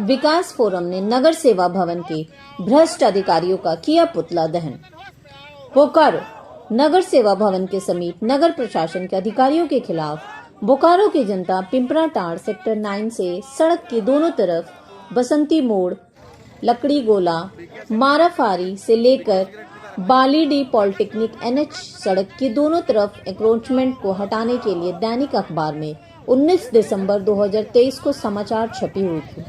विकास forum ने नगर सेवा भवन के भ्रष्ट अधिकारियों का किया पुतला दहन। बोकारो नगर सेवा भवन के समीप नगर प्रशासन के अधिकारियों के खिलाफ बोकारो की जनता पिंपरा टांड़ सेक्टर 9 से सड़क के दोनों तरफ बसंती मोड़, लकड़ी गोला, माराफारी से लेकर बालीडी पॉलिटेक्निक NH सड़क के दोनों तरफ एंक्रोचमेंट को हटाने के लिए दैनिक अखबार में 19 दिसंबर 2023 को समाचार छपी हुई थी,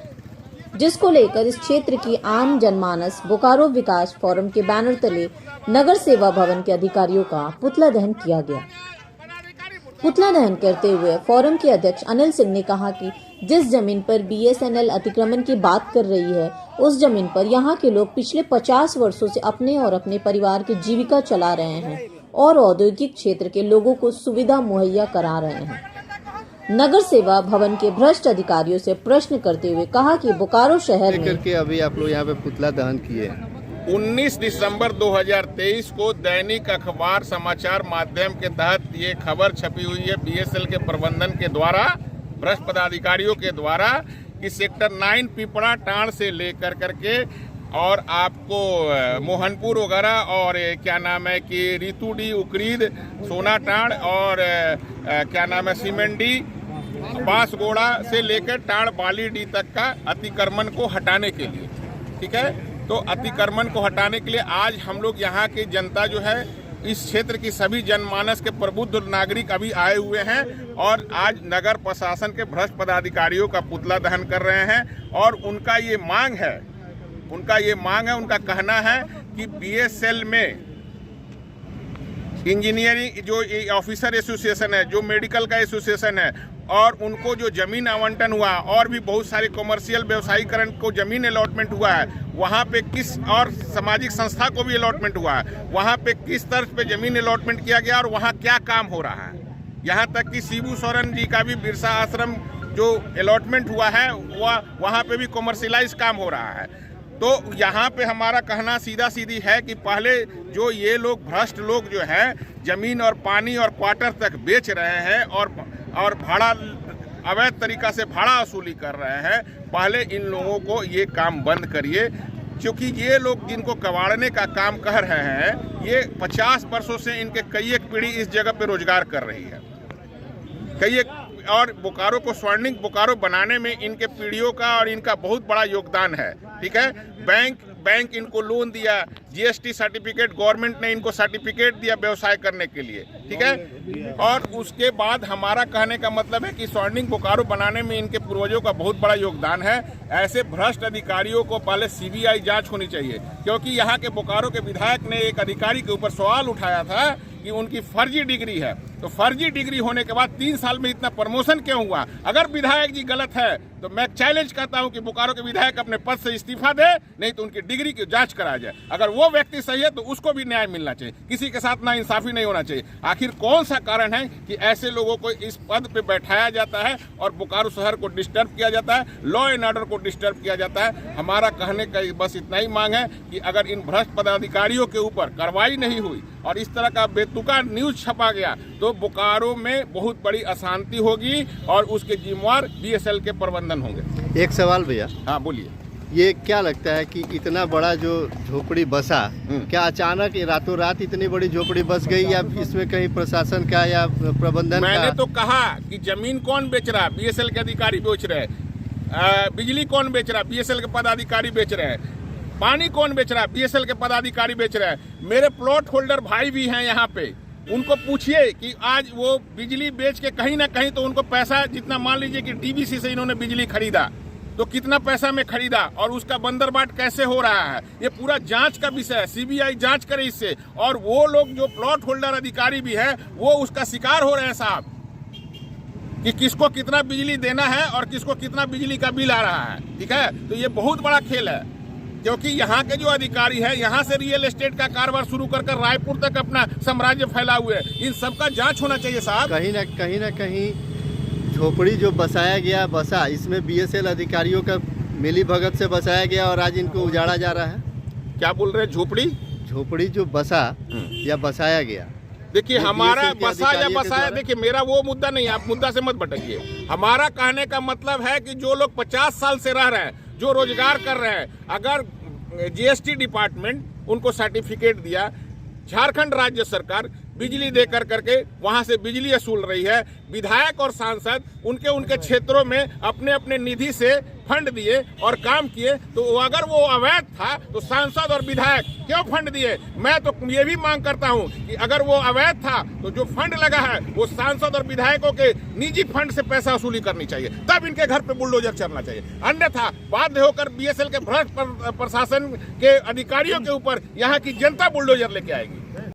जिसको लेकर इस क्षेत्र की आम जनमानस बोकारो विकास फोरम के बैनर तले नगर सेवा भवन के अधिकारियों का पुतला दहन किया गया। पुतला दहन करते हुए फोरम के अध्यक्ष अनिल सिंह ने कहा कि जिस जमीन पर BSNL अतिक्रमण की बात कर रही है, उस जमीन पर यहाँ के लोग पिछले 50 वर्षों से अपने और अपने परिवार की जीविका चला रहे हैं और औद्योगिक क्षेत्र के लोगों को सुविधा मुहैया करा रहे हैं। नगर सेवा भवन के भ्रष्ट अधिकारियों से प्रश्न करते हुए कहा कि बोकारो शहर में करके अभी आप लोग यहाँ पे पुतला दहन किए। 19 दिसंबर 2023 को दैनिक अखबार समाचार माध्यम के तहत ये खबर छपी हुई है BSL के प्रबंधन के द्वारा, भ्रष्ट पदाधिकारियों के द्वारा, कि सेक्टर 9 पिपरा टांड़ से लेकर करके और आपको मोहनपुर वगैरह और क्या नाम है कि रितुडी, उकरीद, सोना टांड़ और क्या नाम है सीमेंडी, बांसगोड़ा से लेकर टांड़ बालीडी तक का अतिक्रमण को हटाने के लिए, ठीक है। तो अतिक्रमण को हटाने के लिए आज हम लोग यहाँ की जनता जो है, इस क्षेत्र की सभी जनमानस के प्रबुद्ध नागरिक अभी आए हुए हैं और आज नगर प्रशासन के भ्रष्ट पदाधिकारियों का पुतला दहन कर रहे हैं। और उनका ये मांग है, उनका कहना है कि BSL में इंजीनियरिंग जो ऑफिसर एसोसिएशन है, जो मेडिकल का एसोसिएशन है, और उनको जो जमीन आवंटन हुआ और भी बहुत सारे कॉमर्शियल व्यवसायीकरण को जमीन अलॉटमेंट हुआ है, वहाँ पे किस, और सामाजिक संस्था को भी अलॉटमेंट हुआ है, वहाँ पे किस तर्ज पे जमीन अलॉटमेंट किया गया और वहाँ क्या काम हो रहा है। यहाँ तक कि शिबू सोरेन जी का भी बिरसा आश्रम जो अलॉटमेंट हुआ है वहाँ पे भी कॉमर्शियलाइज काम हो रहा है। तो यहाँ पे हमारा कहना सीधा सीधी है कि पहले जो ये लोग भ्रष्ट लोग जो है जमीन और पानी और क्वार्टर तक बेच रहे हैं और भाड़ा अवैध तरीका से भाड़ा वसूली कर रहे हैं, पहले इन लोगों को ये काम बंद करिए। क्योंकि ये लोग जिनको कबाड़ने का काम कर रहे हैं, ये 50 वर्षों से इनके कई एक पीढ़ी इस जगह पे रोजगार कर रही है, कई एक, और बोकारो को स्वर्णिम बोकारो बनाने में इनके पीढ़ियों का और इनका बहुत बड़ा योगदान है, ठीक है। बैंक इनको लोन दिया, GST सर्टिफिकेट गवर्नमेंट ने इनको सर्टिफिकेट दिया व्यवसाय करने के लिए, ठीक है। और उसके बाद हमारा कहने का मतलब है कि स्वर्णिम बोकारो बनाने में इनके पूर्वजों का बहुत बड़ा योगदान है। ऐसे भ्रष्ट अधिकारियों को पहले CBI जांच होनी चाहिए, क्योंकि यहाँ के बोकारो के विधायक ने एक अधिकारी के ऊपर सवाल उठाया था कि उनकी फर्जी डिग्री है। तो फर्जी डिग्री होने के बाद 3 साल में इतना प्रमोशन क्यों हुआ? अगर विधायक जी गलत है तो मैं चैलेंज करता हूं कि बोकारो के विधायक अपने पद से इस्तीफा दे, नहीं तो उनकी डिग्री की जांच कराया जाए। अगर वो व्यक्ति सही है तो उसको भी न्याय मिलना चाहिए, किसी के साथ नाइंसाफी नहीं होना चाहिए। आखिर कौन सा कारण है कि ऐसे लोगों को इस पद पे बैठाया जाता है और बोकारो शहर को डिस्टर्ब किया जाता है, लॉ एंड ऑर्डर को डिस्टर्ब किया जाता है। हमारा कहने का बस इतना ही मांग है कि अगर इन भ्रष्ट पदाधिकारियों के ऊपर कार्रवाई नहीं हुई और इस तरह का बेतुका न्यूज छपा गया तो बोकारो में बहुत बड़ी अशांति होगी और उसके जिम्मेवार BSL के प्रबंधन होंगे। एक सवाल भैया। हाँ बोलिए। ये क्या लगता है कि इतना बड़ा जो झोपड़ी बसा, क्या अचानक रातों रात इतनी बड़ी झोपड़ी बस गई, या इसमें कहीं प्रशासन का या प्रबंधन का? मैंने तो कहा कि जमीन कौन बेच रहा है? BSL के अधिकारी बेच रहे हैं। बिजली कौन बेच रहा है? BSL के पदाधिकारी बेच रहे हैं। पानी कौन बेच रहा है? BSL के पदाधिकारी बेच रहे हैं। मेरे प्लॉट होल्डर भाई भी हैं यहाँ पे, उनको पूछिए कि आज वो बिजली बेच के कहीं ना कहीं तो उनको पैसा, जितना मान लीजिए कि DVC से इन्होंने बिजली खरीदा तो कितना पैसा में खरीदा और उसका बंदरबाट कैसे हो रहा है, ये पूरा जांच का विषय है। CBI जांच करे इससे। और वो लोग जो प्लॉट होल्डर अधिकारी भी है वो उसका शिकार हो रहे हैं साहब, कि किसको कितना बिजली देना है और किसको कितना बिजली का बिल आ रहा है, ठीक है। तो ये बहुत बड़ा खेल है, क्योंकि यहाँ के जो अधिकारी है यहाँ से रियल एस्टेट का कारोबार शुरू कर रायपुर तक अपना साम्राज्य फैला हुए। इन सबका जांच होना चाहिए साहब। कहीं ना कहीं झोपड़ी जो बसाया गया बसा, इसमें BSL अधिकारियों का मिली भगत से बसाया गया और आज इनको उजाड़ा जा रहा है। क्या बोल रहे हैं? झोपड़ी जो बसा या बसाया गया, देखिए ये हमारा BSF के बसा या अधिकारियों के बसाया, द्वारा? देखिए मेरा वो मुद्दा नहीं है, आप मुद्दा से मत भटकिए। हमारा कहने का मतलब है कि जो लोग 50 साल से रह रहे हैं, जो रोजगार कर रहे हैं, अगर जीएसटी डिपार्टमेंट उनको सर्टिफिकेट दिया, झारखंड राज्य सरकार बिजली दे करके वहां से बिजली वसूल रही है, विधायक और सांसद उनके क्षेत्रों में अपने अपने निधि से फंड दिए और काम किए, तो अगर वो अवैध था तो सांसद और विधायक क्यों फंड दिए? मैं तो ये भी मांग करता हूं कि अगर वो अवैध था तो जो फंड लगा है वो सांसद और विधायकों के निजी फंड से पैसा वसूली करनी चाहिए, तब इनके घर पे बुलडोजर चलना चाहिए। अन्यथा बाध्य होकर बीएसएल के भ्रष्ट प्रशासन के अधिकारियों के ऊपर यहाँ की जनता बुलडोजर लेके आएगी।